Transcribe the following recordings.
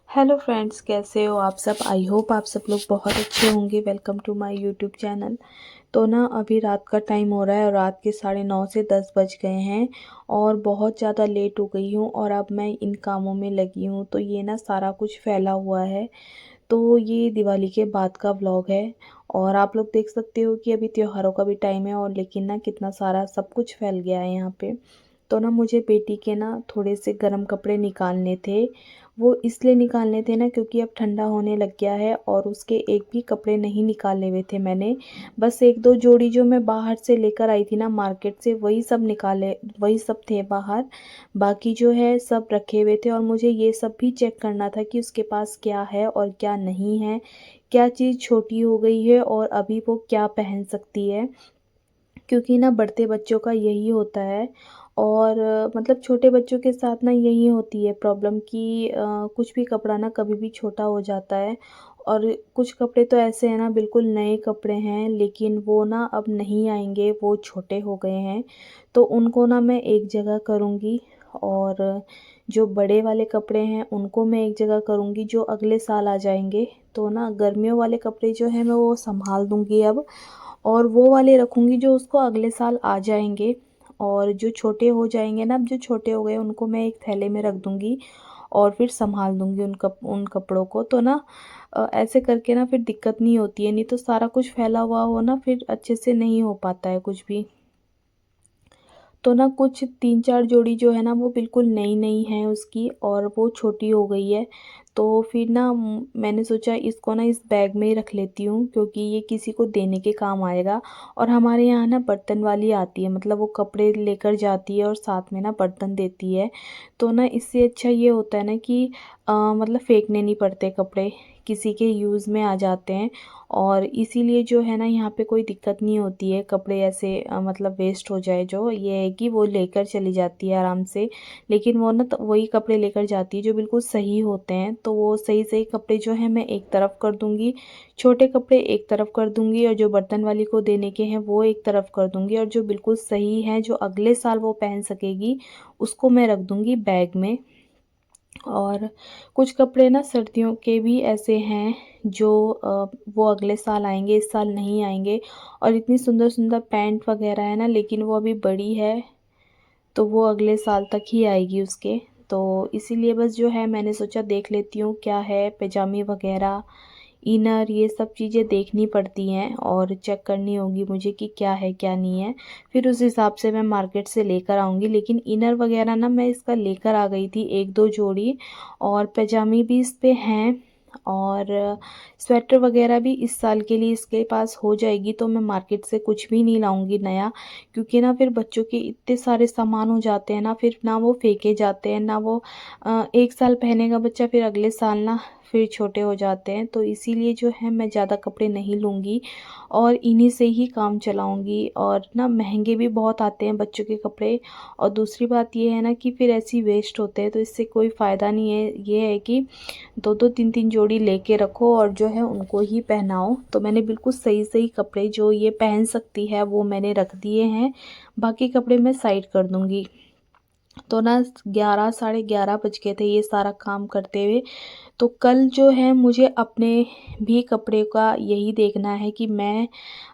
Hello friends, कैसे हो आप सब। आई होप आप सब लोग बहुत अच्छे होंगे। Welcome to my YouTube channel. तो ना अभी रात का टाइम हो रहा है और रात के 9:30 से 10 बज गए हैं और बहुत ज़्यादा लेट हो गई हूँ और अब मैं इन कामों में लगी हूँ। तो ये ना सारा कुछ फैला हुआ है। तो ये दिवाली के बाद का व्लॉग है और आप लोग देख सकते हो कि अभी त्योहारों का भी टाइम है और लेकिन ना कितना सारा सब कुछ फैल गया है यहाँ पे। तो ना मुझे बेटी के ना थोड़े से गर्म कपड़े निकालने थे। वो इसलिए निकालने थे ना क्योंकि अब ठंडा होने लग गया है और उसके एक भी कपड़े नहीं निकाले हुए थे मैंने। बस एक दो जोड़ी जो मैं बाहर से लेकर आई थी ना मार्केट से, वही सब निकाले, वही सब थे बाहर। बाकी जो है सब रखे हुए थे और मुझे ये सब भी चेक करना था कि उसके पास क्या है और क्या नहीं है, क्या चीज़ छोटी हो गई है और अभी वो क्या पहन सकती है। क्योंकि ना बढ़ते बच्चों का यही होता है और मतलब छोटे बच्चों के साथ ना यही होती है प्रॉब्लम कि कुछ भी कपड़ा ना कभी भी छोटा हो जाता है। और कुछ कपड़े तो ऐसे हैं ना, बिल्कुल नए कपड़े हैं लेकिन वो ना अब नहीं आएंगे, वो छोटे हो गए हैं। तो उनको ना मैं एक जगह करूँगी और जो बड़े वाले कपड़े हैं उनको मैं एक जगह करूँगी जो अगले साल आ जाएंगे। तो ना गर्मियों वाले कपड़े जो है मैं वो संभाल दूँगी अब और वो वाले रखूँगी जो उसको अगले साल आ जाएंगे। और जो छोटे हो जाएंगे ना, अब जो छोटे हो गए उनको मैं एक थैले में रख दूँगी और फिर संभाल दूँगी उन कपड़ों को। तो ना ऐसे करके ना फिर दिक्कत नहीं होती है, नहीं तो सारा कुछ फैला हुआ हो ना फिर अच्छे से नहीं हो पाता है कुछ भी। तो ना कुछ 3-4 जोड़ी जो है ना वो बिल्कुल नई-नई हैं उसकी और वो छोटी हो गई है। तो फिर ना मैंने सोचा इसको ना इस बैग में ही रख लेती हूँ क्योंकि ये किसी को देने के काम आएगा। और हमारे यहाँ ना बर्तन वाली आती है, मतलब वो कपड़े लेकर जाती है और साथ में ना बर्तन देती है। तो ना इससे अच्छा ये होता है ना कि मतलब फेंकने नहीं पड़ते कपड़े, किसी के यूज़ में आ जाते हैं। और इसीलिए जो है ना यहाँ पे कोई दिक्कत नहीं होती है कपड़े ऐसे मतलब वेस्ट हो जाए, जो ये है कि वो लेकर चली जाती है आराम से। लेकिन वो ना तो वही कपड़े लेकर जाती है जो बिल्कुल सही होते हैं। तो वो सही सही कपड़े जो है मैं एक तरफ कर दूँगी, छोटे कपड़े एक तरफ कर दूँगी और जो बर्तन वाली को देने के हैं वो एक तरफ कर दूँगी और जो बिल्कुल सही हैं जो अगले साल वो पहन सकेगी उसको मैं रख दूँगी बैग में। और कुछ कपड़े ना सर्दियों के भी ऐसे हैं जो वो अगले साल आएंगे, इस साल नहीं आएंगे। और इतनी सुंदर सुंदर पैंट वगैरह है ना, लेकिन वो अभी बड़ी है तो वो अगले साल तक ही आएगी उसके। तो इसीलिए बस जो है मैंने सोचा देख लेती हूँ क्या है, पैजामे वगैरह, इनर, ये सब चीज़ें देखनी पड़ती हैं और चेक करनी होगी मुझे कि क्या है क्या नहीं है। फिर उस हिसाब से मैं मार्केट से लेकर आऊँगी। लेकिन इनर वगैरह ना मैं इसका लेकर आ गई थी एक दो जोड़ी और पैजामे भी इस पे हैं। और स्वेटर वगैरह भी इस साल के लिए इसके पास हो जाएगी। तो मैं मार्केट से कुछ भी नहीं लाऊंगी नया, क्योंकि ना फिर बच्चों के इतने सारे सामान हो जाते हैं ना, फिर ना वो फेंके जाते हैं ना वो एक साल पहनेगा बच्चा, फिर अगले साल ना फिर छोटे हो जाते हैं। तो इसीलिए जो है मैं ज़्यादा कपड़े नहीं लूँगी और इन्हीं से ही काम चलाऊँगी। और ना महंगे भी बहुत आते हैं बच्चों के कपड़े। और दूसरी बात ये है ना कि फिर ऐसे ही वेस्ट होते हैं, तो इससे कोई फ़ायदा नहीं है। ये है कि दो दो तीन तीन जोड़ी लेके रखो और जो है उनको ही पहनाओ। तो मैंने बिल्कुल सही सही कपड़े जो ये पहन सकती है वो मैंने रख दिए हैं, बाकी कपड़े मैं साइड कर दूँगी। तो ना 11 साढ़े 11 बज गए थे ये सारा काम करते हुए। तो कल जो है मुझे अपने भी कपड़े का यही देखना है कि मैं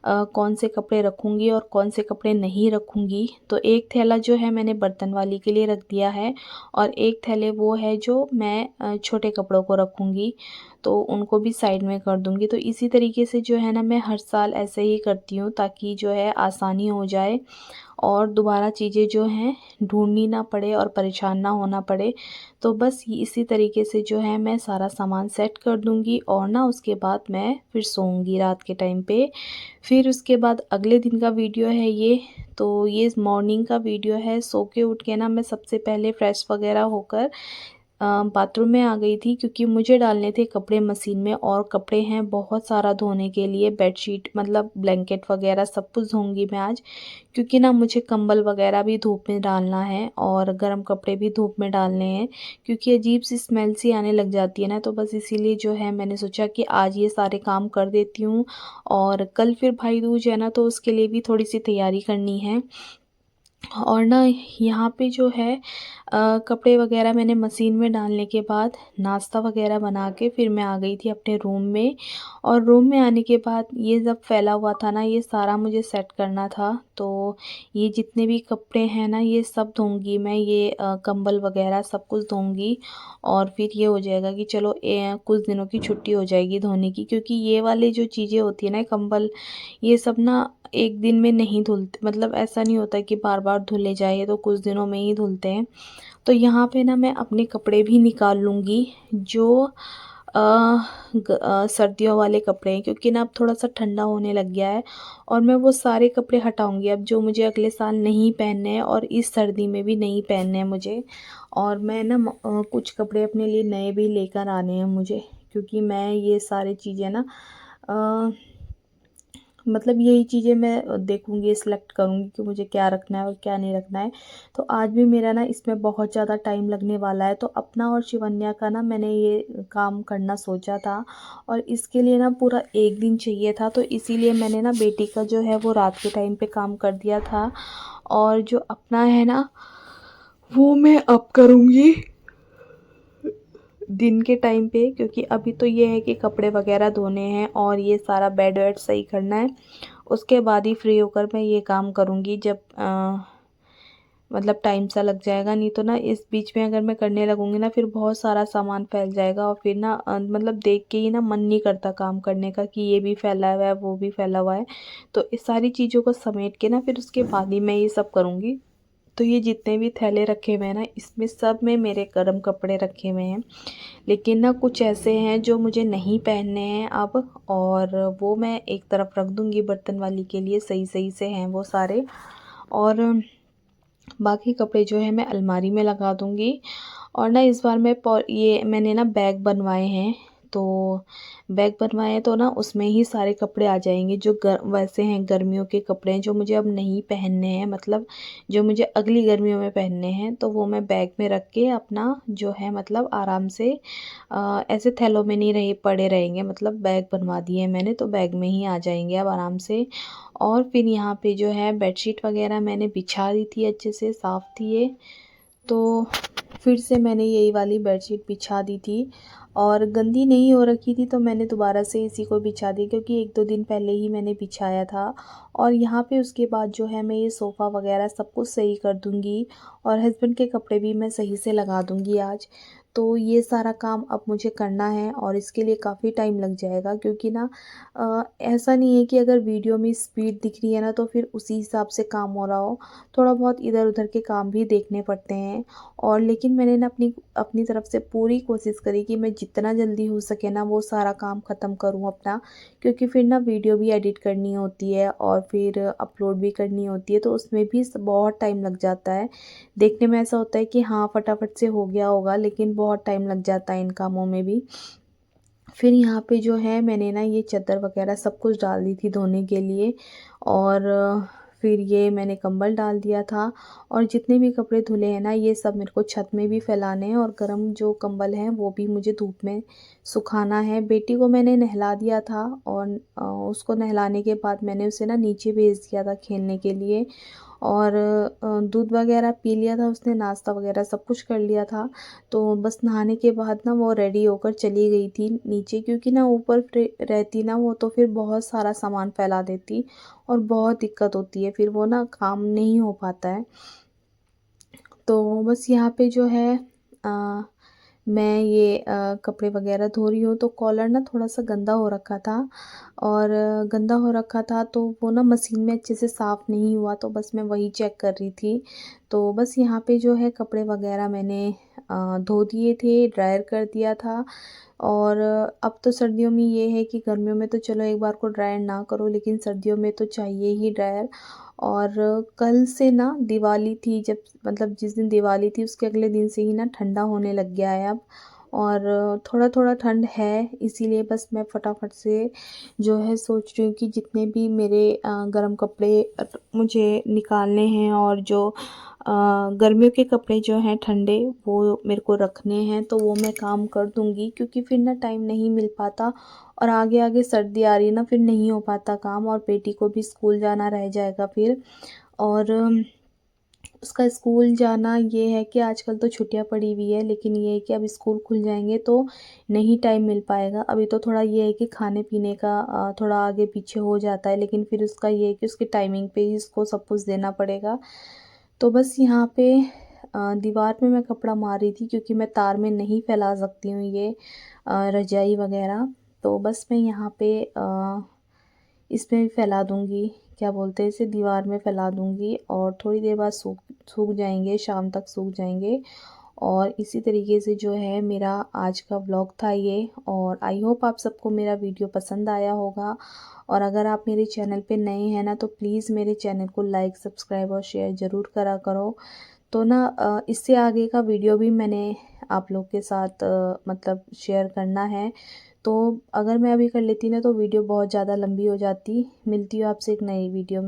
कौन से कपड़े रखूँगी और कौन से कपड़े नहीं रखूँगी। तो एक थैला जो है मैंने बर्तन वाली के लिए रख दिया है और एक थैले वो है जो मैं छोटे कपड़ों को रखूँगी। तो उनको भी साइड में कर दूँगी। तो इसी तरीके से जो है ना मैं हर साल ऐसे ही करती हूँ ताकि जो है आसानी हो जाए और दोबारा चीज़ें जो हैं ढूँढनी ना पड़े और परेशान ना होना पड़े। तो बस इसी तरीके से जो है मैं सारा सामान सेट कर दूँगी और ना उसके बाद मैं फिर सोऊंगी रात के टाइम पे। फिर उसके बाद अगले दिन का वीडियो है ये। तो ये मॉर्निंग का वीडियो है। सो के उठ के ना मैं सबसे पहले फ्रेश वगैरह होकर बाथरूम में आ गई थी क्योंकि मुझे डालने थे कपड़े मशीन में और कपड़े हैं बहुत सारा धोने के लिए, बेडशीट मतलब ब्लैंकेट वगैरह सब कुछ धोऊंगी मैं आज। क्योंकि ना मुझे कंबल वगैरह भी धूप में डालना है और गर्म कपड़े भी धूप में डालने हैं, क्योंकि अजीब सी स्मेल सी आने लग जाती है ना। तो बस इसीलिए जो है मैंने सोचा कि आज ये सारे काम कर देती हूँ। और कल फिर भाई दूज है ना, तो उसके लिए भी थोड़ी सी तैयारी करनी है। और ना यहाँ पे जो है कपड़े वगैरह मैंने मशीन में डालने के बाद नाश्ता वगैरह बना के फिर मैं आ गई थी अपने रूम में। और रूम में आने के बाद ये जब फैला हुआ था ना, ये सारा मुझे सेट करना था। तो ये जितने भी कपड़े हैं ना, ये सब धोंगी मैं, ये कंबल वगैरह सब कुछ धोंगी। और फिर ये हो जाएगा कि चलो कुछ दिनों की छुट्टी हो जाएगी धोने की, क्योंकि ये वाली जो चीज़ें होती है ना, कंबल, ये सब ना एक दिन में नहीं धुलते, मतलब ऐसा नहीं होता कि बार बार धुले जाए, तो कुछ दिनों में ही धुलते हैं। तो यहाँ पे ना मैं अपने कपड़े भी निकाल लूँगी जो सर्दियों वाले कपड़े हैं, क्योंकि ना अब थोड़ा सा ठंडा होने लग गया है। और मैं वो सारे कपड़े हटाऊँगी अब जो मुझे अगले साल नहीं पहनने हैं और इस सर्दी में भी नहीं पहनने हैं मुझे। और मैं ना कुछ कपड़े अपने लिए नए भी लेकर आने हैं मुझे, क्योंकि मैं ये सारी चीज़ें ना अ, मतलब यही चीज़ें मैं देखूँगी, सेलेक्ट करूँगी कि मुझे क्या रखना है और क्या नहीं रखना है। तो आज भी मेरा ना इसमें बहुत ज़्यादा टाइम लगने वाला है। तो अपना और शिवन्या का ना मैंने ये काम करना सोचा था, और इसके लिए ना पूरा 1 दिन चाहिए था। तो इसीलिए मैंने ना बेटी का जो है वो रात के टाइम पे काम कर दिया था, और जो अपना है ना वो मैं अब करूँगी दिन के टाइम पे, क्योंकि अभी तो ये है कि कपड़े वगैरह धोने हैं और ये सारा बेड वेड सही करना है। उसके बाद ही फ्री होकर मैं ये काम करूँगी, जब मतलब टाइम सा लग जाएगा। नहीं तो ना इस बीच में अगर मैं करने लगूँगी ना, फिर बहुत सारा सामान फैल जाएगा, और फिर ना मतलब देख के ही ना मन नहीं करता काम करने का कि ये भी फैला हुआ है, वो भी फैला हुआ है। तो इस सारी चीज़ों को समेट के ना फिर उसके बाद ही मैं ये सब करूँगी। तो ये जितने भी थैले रखे हुए हैं ना, इसमें सब में मेरे गर्म कपड़े रखे हुए हैं। लेकिन ना कुछ ऐसे हैं जो मुझे नहीं पहनने हैं अब, और वो मैं एक तरफ रख दूँगी बर्तन वाली के लिए, सही सही से हैं वो सारे। और बाकी कपड़े जो है मैं अलमारी में लगा दूँगी। और ना इस बार मैं ये मैंने ना बैग बनवाए हैं। तो बैग बनवाए हैं तो ना उसमें ही सारे कपड़े आ जाएंगे, जो वैसे हैं गर्मियों के कपड़े हैं जो मुझे अब नहीं पहनने हैं, मतलब जो मुझे अगली गर्मियों में पहनने हैं। तो वो मैं बैग में रख के अपना जो है मतलब आराम से ऐसे थैलों में नहीं रहे पड़े रहेंगे, मतलब बैग बनवा दिए हैं मैंने, तो बैग में ही आ जाएंगे अब आराम से। और फिर यहाँ पे जो है बेडशीट वगैरह मैंने बिछा दी थी, अच्छे से साफ़ थी ये। तो फिर से मैंने यही वाली बेडशीट बिछा दी थी, और गंदी नहीं हो रखी थी, तो मैंने दोबारा से इसी को बिछा दी, क्योंकि 1-2 दिन पहले ही मैंने बिछाया था। और यहाँ पे उसके बाद जो है मैं ये सोफ़ा वगैरह सब कुछ सही कर दूँगी, और हस्बैंड के कपड़े भी मैं सही से लगा दूँगी आज। तो ये सारा काम अब मुझे करना है, और इसके लिए काफ़ी टाइम लग जाएगा, क्योंकि ना ऐसा नहीं है कि अगर वीडियो में स्पीड दिख रही है ना तो फिर उसी हिसाब से काम हो रहा हो। थोड़ा बहुत इधर-उधर के काम भी देखने पड़ते हैं। और लेकिन मैंने ना अपनी अपनी तरफ से पूरी कोशिश करी कि मैं जितना जल्दी हो सके ना वो सारा काम ख़त्म करूँ अपना, क्योंकि फिर ना वीडियो भी एडिट करनी होती है और फिर अपलोड भी करनी होती है, तो उसमें भी बहुत टाइम लग जाता है। देखने में ऐसा होता है कि हाँ फटाफट से हो गया होगा, लेकिन बहुत टाइम लग जाता है इन कामों में भी। फिर यहाँ पे जो है मैंने ना ये चादर वगैरह सब कुछ डाल दी थी धोने के लिए, और फिर ये मैंने कंबल डाल दिया था। और जितने भी कपड़े धुले हैं ना, ये सब मेरे को छत में भी फैलाने हैं, और गर्म जो कंबल हैं वो भी मुझे धूप में सुखाना है। बेटी को मैंने नहला दिया था, और उसको नहलाने के बाद मैंने उसे ना नीचे भेज दिया था खेलने के लिए। और दूध वगैरह पी लिया था उसने, नाश्ता वगैरह सब कुछ कर लिया था। तो बस नहाने के बाद ना वो रेडी होकर चली गई थी नीचे, क्योंकि ना ऊपर रहती ना वो तो फिर बहुत सारा सामान फैला देती, और बहुत दिक्कत होती है, फिर वो ना काम नहीं हो पाता है। तो बस यहाँ पे जो है अ, मैं ये कपड़े वगैरह धो रही हूँ, तो कॉलर ना थोड़ा-सा गंदा हो रखा था, और गंदा हो रखा था तो वो ना मशीन में अच्छे से साफ़ नहीं हुआ, तो बस मैं वही चेक कर रही थी। तो बस यहाँ पे जो है कपड़े वगैरह मैंने धो दिए थे, ड्रायर कर दिया था। और अब तो सर्दियों में ये है कि गर्मियों में तो चलो एक बार को ड्रायर ना करो, लेकिन सर्दियों में तो चाहिए ही ड्रायर। और कल से ना दिवाली थी, जब मतलब जिस दिन दिवाली थी उसके अगले दिन से ही ना ठंडा होने लग गया है अब, और थोड़ा-थोड़ा ठंड है, इसीलिए बस मैं फटाफट से जो है सोच रही हूँ कि जितने भी मेरे गर्म कपड़े मुझे निकालने हैं, और जो गर्मियों के कपड़े जो हैं ठंडे वो मेरे को रखने हैं, तो वो मैं काम कर दूँगी, क्योंकि फिर ना टाइम नहीं मिल पाता, और आगे-आगे सर्दी आ रही है ना, फिर नहीं हो पाता काम, और बेटी को भी स्कूल जाना रह जाएगा फिर। और उसका स्कूल जाना ये है कि आजकल तो छुट्टियां पड़ी हुई है, लेकिन ये है कि अब स्कूल खुल जाएंगे तो नहीं टाइम मिल पाएगा। अभी तो थोड़ा ये है कि खाने पीने का थोड़ा आगे पीछे हो जाता है, लेकिन फिर उसका ये है कि उसकी टाइमिंग पे ही उसको सब कुछ देना पड़ेगा। तो बस यहाँ पे दीवार पे मैं कपड़ा मार रही थी, क्योंकि मैं तार में नहीं फैला सकती हूँ ये रजाई वगैरह। तो बस मैं यहाँ पे इसमें भी फैला दूँगी, क्या बोलते हैं इसे, दीवार में फैला दूँगी और थोड़ी देर बाद सूख सूख जाएँगे, शाम तक सूख जाएँगे। और इसी तरीके से जो है मेरा आज का व्लॉग था ये, और आई होप आप सबको मेरा वीडियो पसंद आया होगा। और अगर आप मेरे चैनल पे नए हैं ना, तो प्लीज़ मेरे चैनल को लाइक, सब्सक्राइब और शेयर ज़रूर करा करो। तो ना इससे आगे का वीडियो भी मैंने आप लोग के साथ मतलब शेयर करना है। तो अगर मैं अभी कर लेती ना, तो वीडियो बहुत ज़्यादा लंबी हो जाती। मिलती हूँ आपसे एक नई वीडियो में।